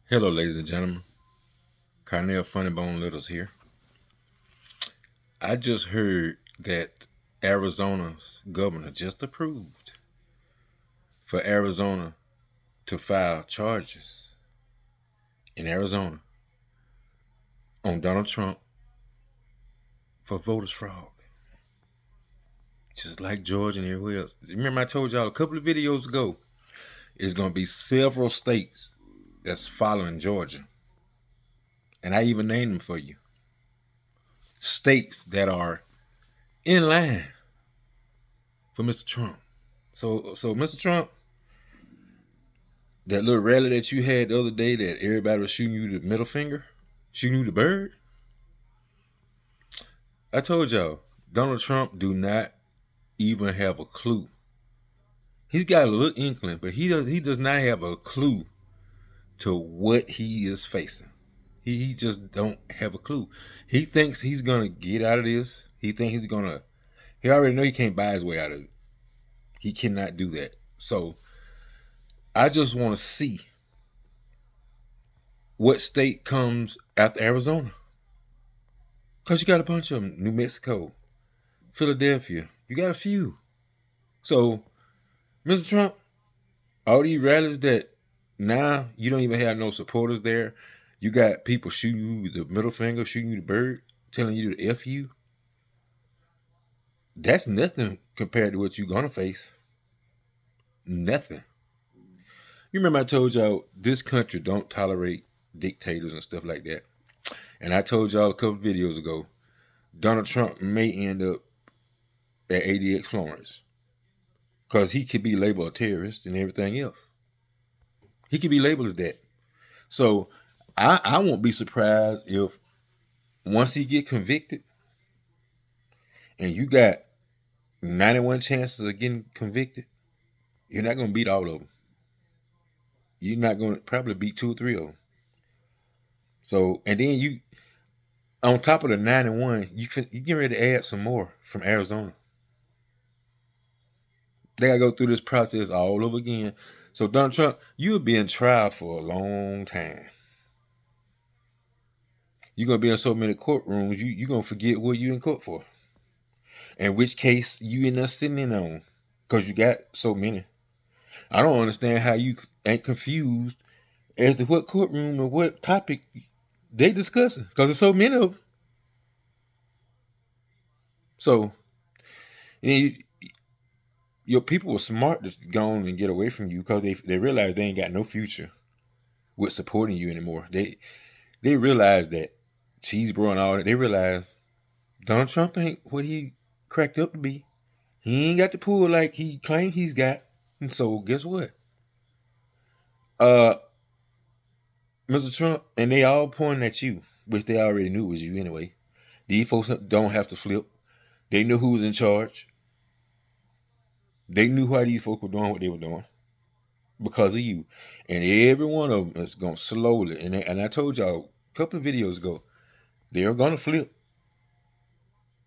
Hello, ladies and gentlemen. Carnell Funnybone Littles here. I just heard that Arizona's governor just approved for Arizona to file charges in Arizona on Donald Trump for voters fraud, just like Georgia and everywhere else. Remember, I told y'all a couple of videos ago, it's going to be several states that's following Georgia, and I even named them for you. States that are in line for Mr. Trump. So Mr. Trump, that little rally that you had the other day that everybody was shooting you the middle finger, shooting you the bird. I told y'all, Donald Trump do not even have a clue. He's got a little inkling, but he does not have a clue to what he is facing. He just don't have a clue. He thinks he's gonna get out of this. He already know he can't buy his way out of it. He cannot do that. So I just want to see what state comes after Arizona. Because you got a bunch of them. New Mexico, Philadelphia. You got a few. So, Mr. Trump, all these rallies that now you don't even have no supporters there. You got people shooting you the middle finger, shooting you the bird, telling you to F you. That's nothing compared to what you're going to face. Nothing. You remember I told y'all this country don't tolerate dictators and stuff like that. And I told y'all a couple videos ago, Donald Trump may end up at ADX Florence because he could be labeled a terrorist and everything else. He could be labeled as that. So I won't be surprised if once he get convicted and you got 91 chances of getting convicted, you're not going to beat all of them. You're not going to probably beat 2 or 3 of them. So, and then you, on top of the 91, you get ready to add some more from Arizona. They got to go through this process all over again. So, Donald Trump, you'll be in trial for a long time. You're going to be in so many courtrooms, you're going to forget what you in court for. And which case you end up sitting in on. Because you got so many. I don't understand how you ain't confused as to what courtroom or what topic they discussing. Because there's so many of them. So, your people were smart to go on and get away from you because they realized they ain't got no future with supporting you anymore. They realized that Cheesebro and all that. They realized Donald Trump ain't what he cracked up to be. He ain't got the pull like he claimed he's got. And so guess what? Mr. Trump, and they all pointing at you, which they already knew was you anyway. These folks don't have to flip. They knew who was in charge. They knew why these folks were doing what they were doing because of you. And every one of them is going to slowly, and I told y'all a couple of videos ago, they're going to flip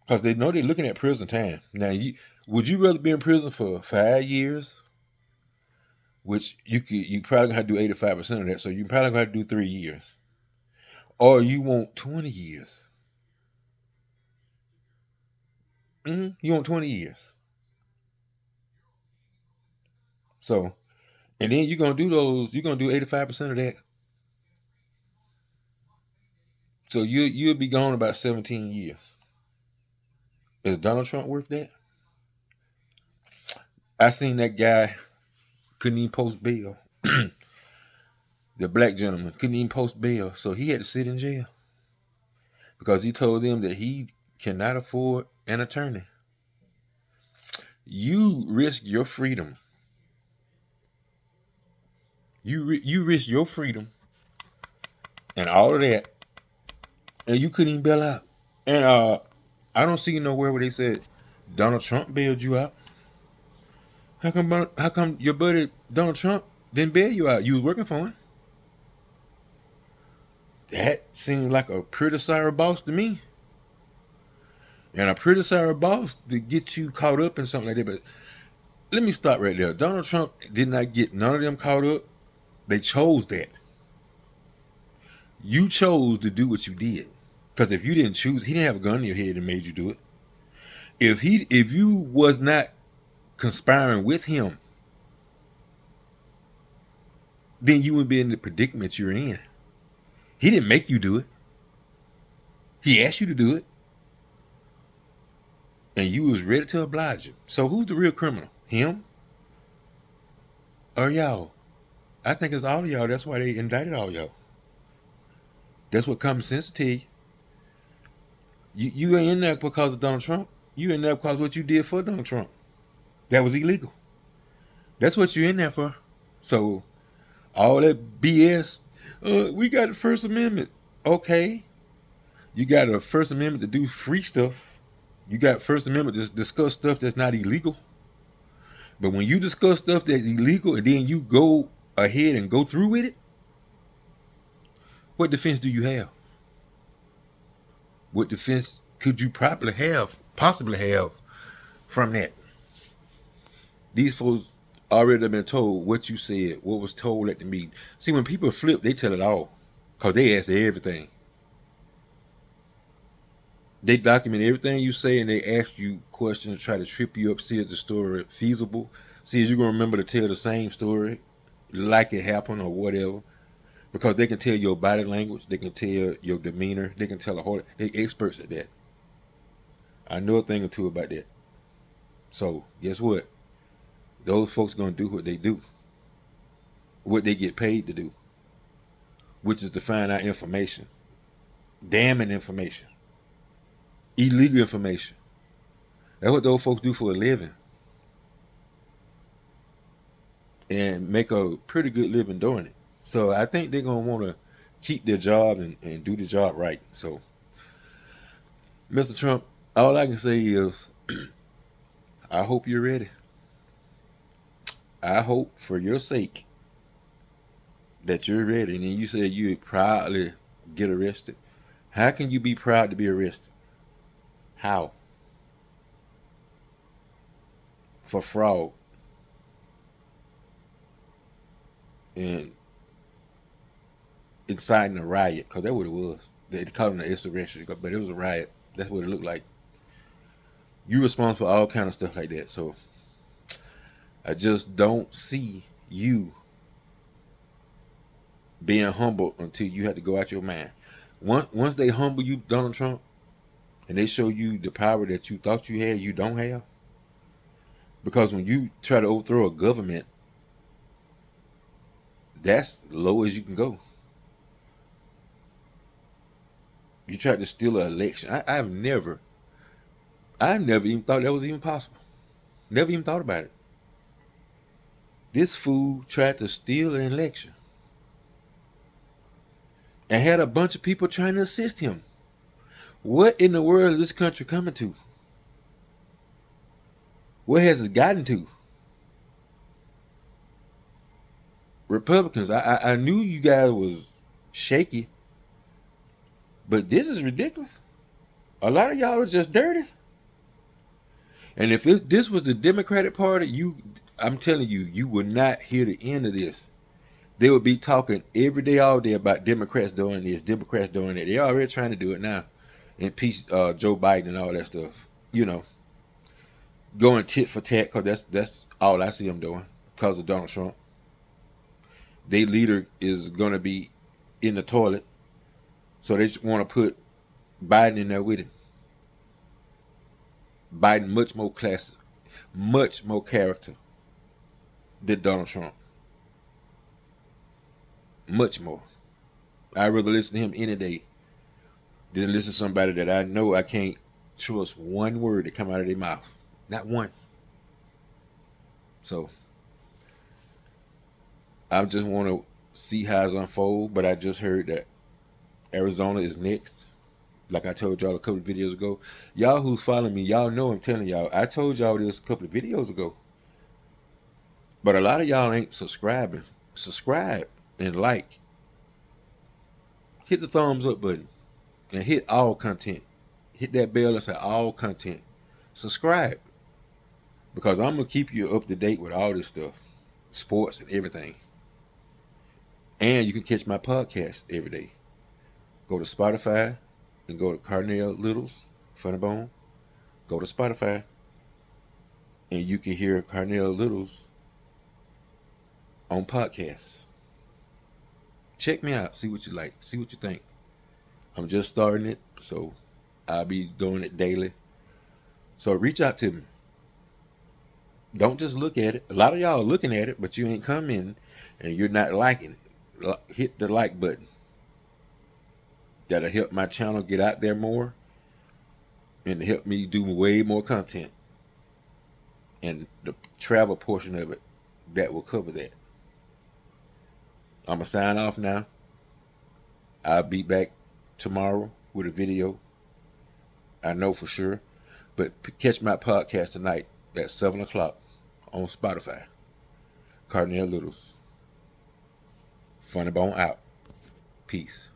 because they know they're looking at prison time. Now, would you rather be in prison for 5 years, which you probably going to have to do 85% of that, so you probably going to have to do 3 years, or you want 20 years? You want 20 years. So, and then you're going to do 85% of that. So you'll be gone about 17 years. Is Donald Trump worth that? I seen that guy couldn't even post bail. The black gentleman couldn't even post bail, so he had to sit in jail because he told them that he cannot afford an attorney. You risk your freedom. You risk your freedom and all of that, and you couldn't even bail out. And I don't see nowhere where they said Donald Trump bailed you out. How come your buddy Donald Trump didn't bail you out? You was working for him. That seems like a pretty sorry boss to me. And a pretty sorry boss to get you caught up in something like that. But let me stop right there. Donald Trump did not get none of them caught up. They chose that. You chose to do what you did. Because if you didn't choose, he didn't have a gun in your head and made you do it. If you was not conspiring with him, then you would be in the predicament you're in. He didn't make you do it. He asked you to do it. And you was ready to oblige him. So who's the real criminal? Him or y'all? I think it's all of y'all. That's why they indicted all y'all. That's what common sense tell you. You ain't in there because of Donald Trump. You in there because of what you did for Donald Trump. That was illegal. That's what you're in there for. So all that BS, we got the First Amendment. Okay. You got a First Amendment to do free stuff. You got First Amendment to discuss stuff that's not illegal. But when you discuss stuff that's illegal and then you go ahead and go through with it, what defense do you have? What defense could you possibly have from that? These folks already have been told what you said, what was told at the meeting. See, when people flip, they tell it all because they answer everything. They document everything you say and they ask you questions to try to trip you up, see if the story feasible, see if you're going to remember to tell the same story like it happened or whatever. Because they can tell your body language, they can tell your demeanor, they can tell a whole. They're experts at that. I know a thing or two about that. So guess what? Those folks gonna do what they do, what they get paid to do, which is to find out information, damning information, illegal information. That's what those folks do for a living, and make a pretty good living doing it. So I think they're gonna want to keep their job and do the job right. So, Mr. Trump, all I can say is, I hope you're ready. I hope for your sake that you're ready. And then you said you would proudly get arrested. How can you be proud to be arrested? How? For fraud. And inciting a riot, because that's what it was. They called it an insurrection, but it was a riot. That's what it looked like. You're responsible for all kind of stuff like that. So I just don't see you being humble until you have to go out your mind. Once they humble you, Donald Trump, and they show you the power that you thought you had, you don't have. Because when you try to overthrow a government, that's low as you can go. You tried to steal an election. I've never even thought that was even possible. Never even thought about it. This fool tried to steal an election and had a bunch of people trying to assist him. What in the world is this country coming to? What has it gotten to? Republicans, I knew you guys was shaky, but this is ridiculous. A lot of y'all are just dirty. And if this was the Democratic Party, I'm telling you, you would not hear the end of this. They would be talking every day, all day about Democrats doing this, Democrats doing that. They're already trying to do it now. Impeach Joe Biden and all that stuff. You know, going tit for tat, because that's all I see them doing because of Donald Trump. Their leader is going to be in the toilet, so they want to put Biden in there with him. Biden much more classy, much more character than Donald Trump. Much more. I'd rather listen to him any day than listen to somebody that I know I can't trust one word that come out of their mouth. Not one. So I just want to see how it unfolds, but I just heard that Arizona is next. Like I told y'all a couple of videos ago. Y'all who follow me, y'all know I'm telling y'all. I told y'all this a couple of videos ago. But a lot of y'all ain't subscribing. Subscribe and like. Hit the thumbs up button. And hit all content. Hit that bell that says all content. Subscribe. Because I'm going to keep you up to date with all this stuff. Sports and everything. And you can catch my podcast every day. Go to Spotify and go to Carnell Littles, Funny Bone. Go to Spotify and you can hear Carnell Littles on podcasts. Check me out. See what you like. See what you think. I'm just starting it, so I'll be doing it daily. So reach out to me. Don't just look at it. A lot of y'all are looking at it, but you ain't coming and you're not liking it. Hit the like button. That'll help my channel get out there more and help me do way more content. And the travel portion of it, that will cover that. I'm going to sign off now. I'll be back tomorrow with a video. I know for sure. But catch my podcast tonight at 7 o'clock on Spotify. Carnell Littles. Funny Bone out. Peace.